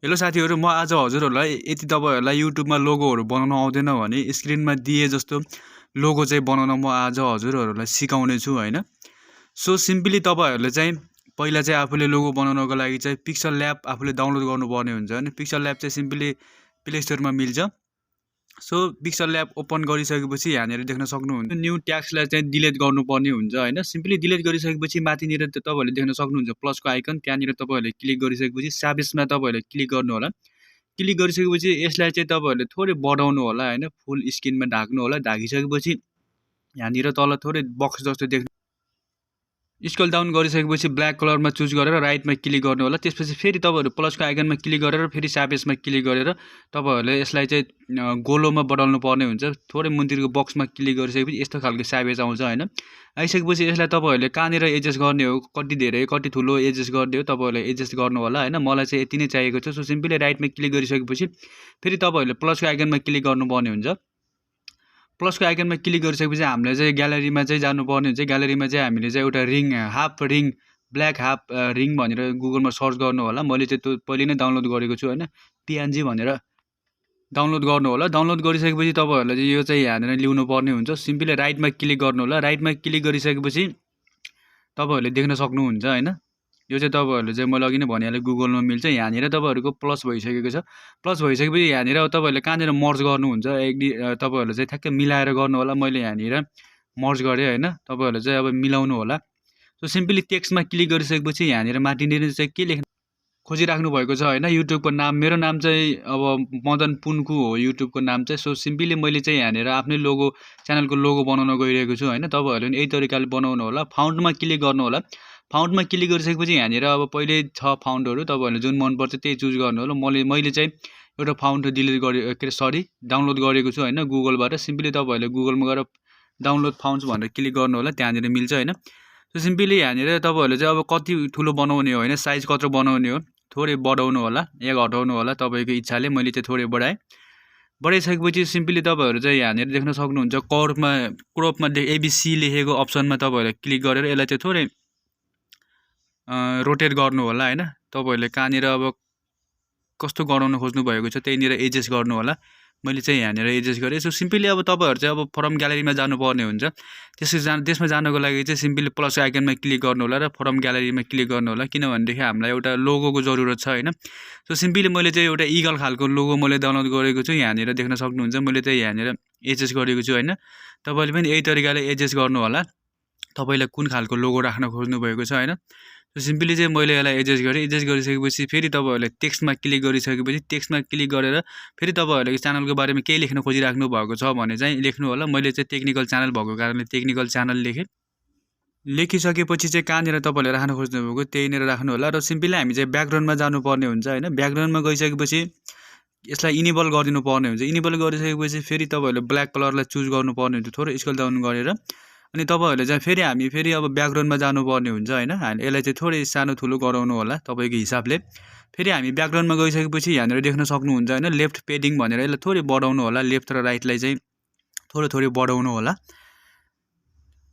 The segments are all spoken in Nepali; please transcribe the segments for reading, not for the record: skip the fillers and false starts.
हेलो साथीहरु, म आज हजुरहरुलाई यदि तपाईहरुलाई युट्युबमा लोगोहरु बनाउन आउँदैन भने स्क्रिनमा दिए जस्तो लोगो चाहिँ बनाउन म आज हजुरहरुलाई सिकाउने छु हैन। सो सिम्पली तपाईहरुले चाहिँ पहिला चाहिँ आफूले लोगो बनाउनको लागि चाहिँ पिक्सल ल्याब आफूले डाउनलोड गर्नुपर्ने हुन्छ हैन। पिक्सल ल्याब चाहिँ सिम्पली प्ले स्टोरमा मिल्छ। सो पिक्सल ल्याब ओपन गरिसकेपछि यहाँनिर देख्न सक्नुहुन्छ न्यू ट्याक्सलाई चाहिँ डिलिट गर्नुपर्ने हुन्छ हैन। सिम्पली डिलिट गरिसकेपछि माथिनिर तपाईहरुले देख्न सक्नुहुन्छ प्लसको आइकन, त्यहाँनिर तपाईहरुले क्लिक गरिसकेपछि साबेसमा तपाईहरुले क्लिक गर्नु होला। क्लिक गरिसकेपछि यसलाई चाहिँ तपाईहरुले थोरै बढाउनु होला हैन, फुल स्क्रिनमा ढाक्नु होला। ढाकिसकेपछि यहाँनिर तल थोरै बक्स जस्तो देख्नु स्क्रल डाउन गरिसकेपछि ब्ल्याक कलरमा चुज गरेर राइटमा क्लिक गर्नु होला। त्यसपछि फेरि तपाईहरु प्लसको आइकनमा क्लिक गरेर फेरि साबेसमा क्लिक गरेर तपाईहरुले यसलाई चाहिँ गोलोमा बढाउनु पर्ने हुन्छ। थोरै मुन्तिरको बक्समा क्लिक गरिसकेपछि यस्तो खालको साबेस आउँछ हैन। आइसकेपछि यसलाई तपाईहरुले कहाँनिर एडजस्ट गर्ने हो, कति धेरै कति ठुलो एडजस्ट गर्ने हो तपाईहरुले एडजस्ट गर्नु होला हैन। मलाई चाहिँ यति नै चाहिएको छ। सो सिम्पली राइटमा क्लिक गरिसकेपछि फेरि तपाईहरुले प्लसको आइकनमा क्लिक गर्नुपर्ने हुन्छ। प्लसको आइकनमा क्लिक गरिसकेपछि हामीले चाहिँ ग्यालरीमा चाहिँ जानुपर्ने हुन्छ। ग्यालरीमा चाहिँ हामीले चाहिँ एउटा ring half ring black half ring भनेर गुगलमा सर्च गर्नु होला। मैले चाहिँ त्यो पहिले नै डाउनलोड गरेको छु हैन, PNG भनेर डाउनलोड गर्नु होला। डाउनलोड गरिसकेपछि तपाईहरुले चाहिँ यो चाहिँ यहाँनिर ल्याउनु पर्ने हुन्छ। सिम्पली राइटमा क्लिक गर्नु होला। राइटमा क्लिक गरिसकेपछि तपाईहरुले देख्न सक्नुहुन्छ हैन। यो चाहिँ तपाईहरुले चाहिँ मैले अघि नै भनिहालेँ गुगलमा मिल्छ। यहाँनिर तपाईहरुको प्लस भइसकेको छ। प्लस भइसकेपछि यहाँनिर तपाईहरुले कहाँनिर मर्ज गर्नुहुन्छ तपाईहरुले चाहिँ ठ्याक्कै मिलाएर गर्नु होला। मैले यहाँनिर मर्ज गरेँ हैन। तपाईहरुले चाहिँ अब मिलाउनु होला। सो सिम्पली टेक्स्टमा क्लिक गरिसकेपछि यहाँनिर माथिनिर चाहिँ के लेख्नु खोजिराख्नु भएको छ हैन। युट्युबको नाम, मेरो नाम चाहिँ अब मदन पुन्कु हो युट्युबको नाम चाहिँ। सो सिम्पली मैले चाहिँ यहाँनिर आफ्नै लोगो च्यानलको लोगो बनाउन गइरहेको छु हैन। तपाईहरुले पनि यही तरिकाले बनाउनु होला। फाउन्टमा क्लिक गर्नु होला। फाउन्टमा क्लिक गरिसकेपछि यहाँनिर अब पहिले छ फाउन्टहरु, तपाईहरुले जुन मन पर्छ त्यही चुज गर्नु होला। मैले चाहिँ एउटा फाउन्ट डिलिट गरे के सरी डाउनलोड गरेको छु हैन गुगलबाट। सिम्पली तपाईहरुले गुगलमा गएर डाउनलोड फाउन्ट्स भनेर क्लिक गर्नु होला, त्यहाँनिर मिल्छ हैन। सो सिम्पली यहाँनिर तपाईहरुले चाहिँ अब कति ठुलो बनाउने हो हैन, साइज कत्रो बनाउने हो, थोरै बढाउनु होला या घटाउनु होला तपाईको इच्छाले। मैले चाहिँ थोरै बढाएँ। बढाइसकेपछि सिम्पली तपाईहरु चाहिँ यहाँनिर देख्न सक्नुहुन्छ क्रोपमा ABC लेखेको अप्सनमा तपाईहरुले क्लिक गरेर यसलाई चाहिँ थोरै रोटेट गर्नु होला हैन। तपाईहरुले कहाँनिर अब कस्तो गराउन खोज्नु भएको छ त्यहीनिर एडजस्ट गर्नु होला। मैले चाहिँ यहाँनिर एडजस्ट गरेँ। सो सिम्पली अब तपाईहरु चाहिँ अब फर्म ग्यालरीमा जानुपर्ने हुन्छ। त्यसमा जानको लागि चाहिँ सिम्पली प्लस आइकनमा क्लिक गर्नु होला र फर्म ग्यालरीमा क्लिक गर्नु होला। किनभनेदेखि हामीलाई एउटा लोगोको जरुरत छ हैन। सो सिम्पली मैले चाहिँ एउटा इगल खालको लोगो मैले डाउनलोड गरेको छु। यहाँनिर देख्न सक्नुहुन्छ मैले चाहिँ यहाँनिर एडजस्ट गरेको छु हैन। तपाईले पनि यही तरिकाले एडजस्ट गर्नु होला। तपाईलाई कुन खालको लोगो राख्न खोज्नु भएको छ हैन। सो सिम्पली चाहिँ मैले यसलाई एडजस्ट गरेँ। एडजस्ट गरिसकेपछि फेरि तपाईहरुले टेक्स्टमा क्लिक गरिसकेपछि टेक्स्टमा क्लिक गरेर फेरि तपाईहरुले च्यानलको बारेमा केही लेख्न खोजिराख्नु भएको छ भने चाहिँ लेख्नु होला। मैले चाहिँ टेक्निकल च्यानल भएको कारणले टेक्निकल च्यानल लेखेँ। लेखिसकेपछि चाहिँ कहाँनिर तपाईले राख्न खोज्नुभएको त्यहीनिर राख्नु होला। र सिम्पली हामी चाहिँ ब्याकग्राउन्डमा जानुपर्ने हुन्छ हैन। ब्याकग्राउन्डमा गइसकेपछि यसलाई इनेबल गरिदिनु पर्ने हुन्छ। इनेबल गरिसकेपछि फेरि तपाईहरुले ब्ल्याक कलरलाई चुज गर्नुपर्ने हुन्छ थोरै स्क्रल डाउन गरेर। अनि तपाईहरुले चाहिँ फेरि अब ब्याकग्राउन्डमा जानुपर्ने हुन्छ हैन। यसलाई चाहिँ थोरै सानो ठुलो गराउनु होला तपाईको हिसाबले। फेरि हामी ब्याकग्राउन्डमा गइसकेपछि यहाँनिर देख्न सक्नुहुन्छ हैन लेफ्ट पेडिङ भनेर यसलाई थोरै बढाउनु होला। लेफ्ट र राइटलाई चाहिँ थोरै बढाउनु होला।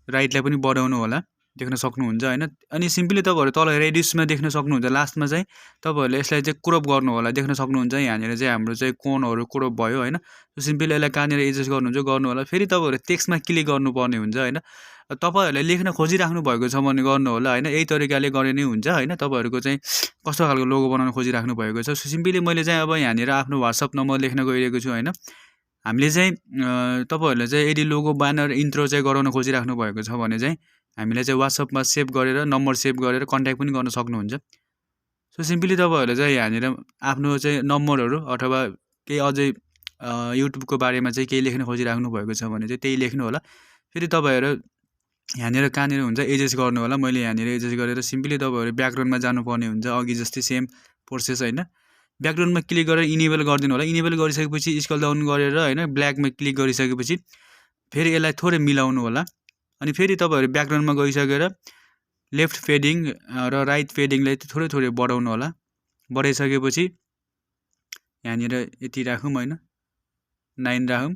राइटलाई पनि बढाउनु होला, देख्न सक्नुहुन्छ हैन। अनि सिम्पली तपाईहरु तल रेडियसमा देख्न सक्नुहुन्छ लास्टमा चाहिँ तपाईहरुले यसलाई चाहिँ क्रप गर्नु होला। देख्न सक्नुहुन्छ यहाँनिर चाहिँ हाम्रो चाहिँ कोणहरु क्रप भयो हैन। सो सिम्पली यसलाई कहाँनिर एडजस्ट गर्नुहुन्छ गर्नु होला। फेरि तपाईहरु टेक्स्टमा क्लिक गर्नुपर्ने हुन्छ हैन। तपाईहरुले लेख्न खोजिराख्नु भएको छ भने गर्नु होला हैन। यही तरिकाले गरे नै हुन्छ हैन। तपाईहरुको चाहिँ कस्तो खालको लोगो बनाउन खोजिराख्नु भएको छ। सो सिम्पली मैले चाहिँ अब यहाँनिर आफ्नो WhatsApp नम्बर लेख्न गइरहेको छु हैन। हामीले चाहिँ तपाईहरुले चाहिँ यदि लोगो ब्यानर इन्ट्रो चाहिँ गराउन खोजिराख्नु भएको छ भने चाहिँ हामीले चाहिँ WhatsAppमा सेभ गरेर नम्बर सेभ गरेर कन्ट्याक्ट पनि गर्न सक्नुहुन्छ। सो सिम्पली तपाईहरुले चाहिँ यहाँनिर आफ्नो चाहिँ नम्बरहरु अथवा केही अझै युट्युबको बारेमा चाहिँ केही लेख्न खोजिराख्नु भएको छ भने चाहिँ त्यही लेख्नु होला। फेरि तपाईहरु यहाँनिर कहाँनिर हुन्छ एडजस्ट गर्नु होला। मैले यहाँनिर एडजस्ट गरेर सिम्पली तपाईहरु ब्याकग्राउन्डमा जानुपर्ने हुन्छ अघि जस्तै सेम प्रोसेस हैन। ब्याकग्राउन्डमा क्लिक गरेर इनेबल गरिदिनु होला। इनेबल गरिसकेपछि स्क्रल डाउन गरेर हैन ब्ल्याकमा क्लिक गरिसकेपछि फेरि यसलाई थोरै मिलाउनु होला। अनि फेरि तपाईहरु ब्याकग्राउन्डमा गइसकेर लेफ्ट फेडिङ र राइट फेडिङलाई थोरै बढाउनु होला। बढाइसकेपछि यहाँनिर यति राखौँ हैन, 9 राखौँ।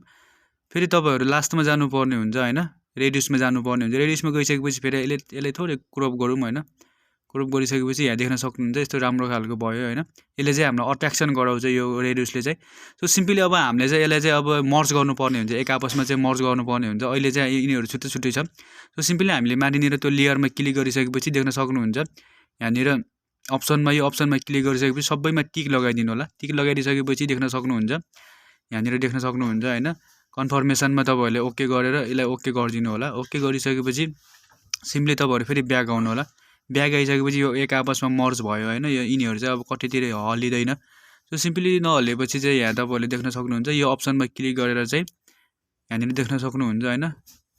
फेरि तपाईहरु लास्टमा जानुपर्ने हुन्छ हैन, रेडियसमा जानुपर्ने हुन्छ। रेडियसमा गइसकेपछि फेरि यसलाई थोरै क्रप गरौँ हैन। क्रप गरिसकेपछि यहाँ देख्न सक्नुहुन्छ यस्तो राम्रो खालको भयो होइन। यसले चाहिँ हामीलाई अट्र्याक्सन गराउँछ यो रेडियसले चाहिँ। सो सिम्पली अब हामीले चाहिँ यसलाई चाहिँ अब मर्ज गर्नुपर्ने हुन्छ, एक आपसमा चाहिँ मर्ज गर्नुपर्ने हुन्छ। अहिले चाहिँ यिनीहरू छुट्टै छुट्टै छ। सो सिम्पली हामीले माथिनिर त्यो लेयरमा क्लिक गरिसकेपछि देख्न सक्नुहुन्छ यहाँनिर अप्सनमा, यो अप्सनमा क्लिक गरिसकेपछि सबैमा टिक लगाइदिनु होला। टिक लगाइदिइसकेपछि देख्न सक्नुहुन्छ यहाँनिर देख्न सक्नुहुन्छ होइन। कन्फर्मेसनमा तपाईँहरूले ओके गरेर यसलाई ओके गरिदिनु होला। ओके गरिसकेपछि सिम्पली तपाईँहरू फेरि ब्याक आउनु होला। ब्याक आइसकेपछि यो एक आपसमा मर्ज भयो होइन। यो यिनीहरू चाहिँ अब कतितिर हल्लिँदैन। सो सिम्पली नहल्लिएपछि चाहिँ यहाँ तपाईँहरूले देख्न सक्नुहुन्छ यो अप्सनमा क्लिक गरेर चाहिँ यहाँनिर देख्न सक्नुहुन्छ होइन।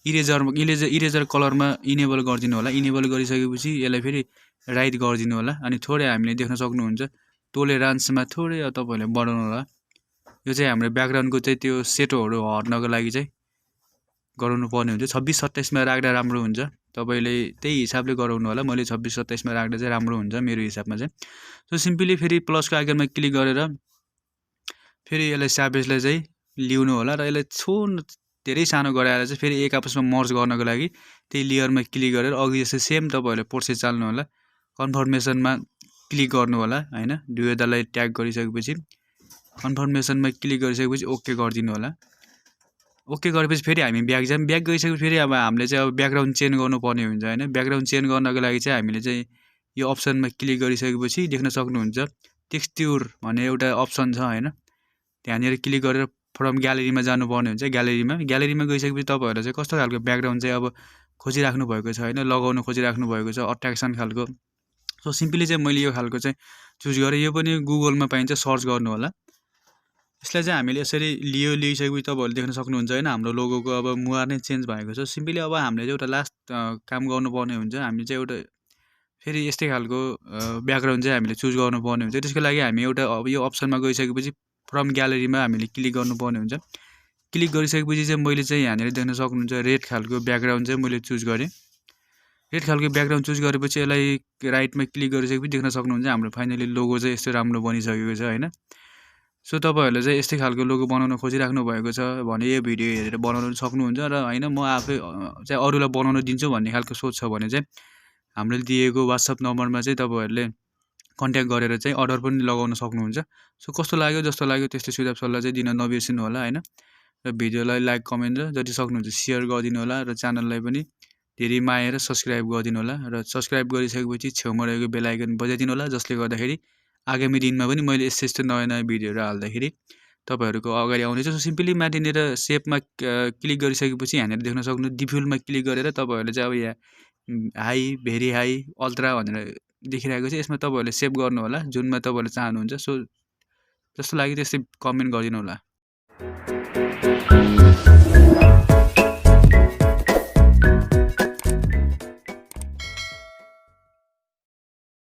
इरेजर कलरमा इनेबल गरिदिनु होला। इनेबल गरिसकेपछि यसलाई फेरि राइट गरिदिनु होला। अनि थोरै हामीले देख्न सक्नुहुन्छ टोलेरान्समा थोरै तपाईँहरूले बढाउनु होला। यो चाहिँ हाम्रो ब्याकग्राउन्डको चाहिँ त्यो सेटोहरू हट्नको लागि चाहिँ गराउनु पर्ने हुन्छ। 26-27मा राख्दा राम्रो हुन्छ। तपाईँले त्यही हिसाबले गराउनु होला। मैले 26-27मा राख्दा चाहिँ राम्रो हुन्छ मेरो हिसाबमा चाहिँ। सो सिम्पली फेरि प्लसको आइकनमा क्लिक गरेर फेरि यसलाई स्यापेजलाई चाहिँ ल्याउनु होला र यसलाई धेरै सानो गराएर चाहिँ फेरि एक आपसमा मर्ज गर्नको लागि त्यही लेयरमा क्लिक गरेर अघि जस्तै सेम तपाईँहरूले प्रोसेस चाल्नु होला। कन्फर्मेसनमा क्लिक गर्नु होला होइन। दुवैजनालाई ट्याग गरिसकेपछि कन्फर्मेसनमा क्लिक गरिसकेपछि ओके गरिदिनु होला। ओके गरेपछि फेरि हामी ब्याक जाऊँ। ब्याक गइसकेपछि फेरि अब हामीले चाहिँ अब ब्याकग्राउन्ड चेन्ज गर्नुपर्ने हुन्छ होइन। ब्याकग्राउन्ड चेन्ज गर्नको लागि चाहिँ हामीले चाहिँ यो अप्सनमा क्लिक गरिसकेपछि देख्न सक्नुहुन्छ टेक्सचर भन्ने एउटा अप्सन छ होइन। त्यहाँनिर क्लिक गरेर फ्रम ग्यालेरीमा जानुपर्ने हुन्छ। ग्यालेरीमा गइसकेपछि तपाईँहरूलाई चाहिँ कस्तो खालको ब्याकग्राउन्ड चाहिँ अब खोजिराख्नु भएको छ होइन, लगाउनु खोजिराख्नु भएको छ अट्र्याक्सन खालको। सो सिम्पली चाहिँ मैले यो खालको चाहिँ चुज गरेँ। यो पनि गुगलमा पाइन्छ, सर्च गर्नु होला। यसलाई चाहिँ हामीले यसरी लिइसकेपछि तपाईँहरूले देख्न सक्नुहुन्छ होइन हाम्रो लोगोको अब मुहार नै चेन्ज भएको छ। सिम्पली अब हामीले चाहिँ एउटा लास्ट काम गर्नुपर्ने हुन्छ। हामी चाहिँ एउटा फेरि यस्तै खालको ब्याकग्राउन्ड चाहिँ हामीले चुज गर्नुपर्ने हुन्छ। त्यसको लागि हामी एउटा अब यो अप्सनमा गइसकेपछि फ्रम ग्यालेरीमा हामीले क्लिक गर्नुपर्ने हुन्छ। क्लिक गरिसकेपछि चाहिँ मैले चाहिँ यहाँनिर देख्न सक्नुहुन्छ रेड खालको ब्याकग्राउन्ड चाहिँ मैले चुज गरेँ। रेड खालको ब्याकग्राउन्ड चुज गरेपछि यसलाई राइटमा क्लिक गरिसकेपछि देख्न सक्नुहुन्छ हाम्रो फाइनली लोगो चाहिँ यस्तो राम्रो बनिसकेको छ होइन। सो तपाईँहरूले चाहिँ यस्तै खालको लोगो बनाउन खोजिराख्नु भएको छ भने यो भिडियो हेरेर बनाउन सक्नुहुन्छ र होइन म आफै चाहिँ अरूलाई बनाउन दिन्छु भन्ने खालको सोच छ भने चाहिँ हामीले दिएको वाट्सएप नम्बरमा चाहिँ तपाईँहरूले कन्ट्याक्ट गरेर चाहिँ अर्डर पनि लगाउन सक्नुहुन्छ। सो कस्तो लाग्यो जस्तो लाग्यो त्यस्तो सुझाव सल्लाह चाहिँ दिन नबिर्सिनु होला होइन। र भिडियोलाई लाइक कमेन्ट र जति सक्नुहुन्छ सेयर गरिदिनु होला र च्यानललाई पनि धेरै माया र सब्सक्राइब गरिदिनु होला। र सब्सक्राइब गरिसकेपछि छेउमा रहेको बेल आइकन बजाइदिनु होला, जसले गर्दाखेरि आगामी दिनमा पनि मैले यस्तो नयाँ भिडियोहरू हाल्दाखेरि तपाईँहरूको अगाडि आउनेछ। सो सिम्पली माथिनिर सेपमा क्लिक गरिसकेपछि यहाँनिर देख्न सक्नुहुन्छ डिफ्युलमा क्लिक गरेर तपाईँहरूले चाहिँ अब यहाँ हाई, भेरी हाई, अल्ट्रा भनेर देखिरहेको छ। यसमा तपाईँहरूले सेभ गर्नु होला जुनमा तपाईँहरूले चाहनुहुन्छ। सो जस्तो लाग्यो त्यस्तै कमेन्ट गरिदिनु होला।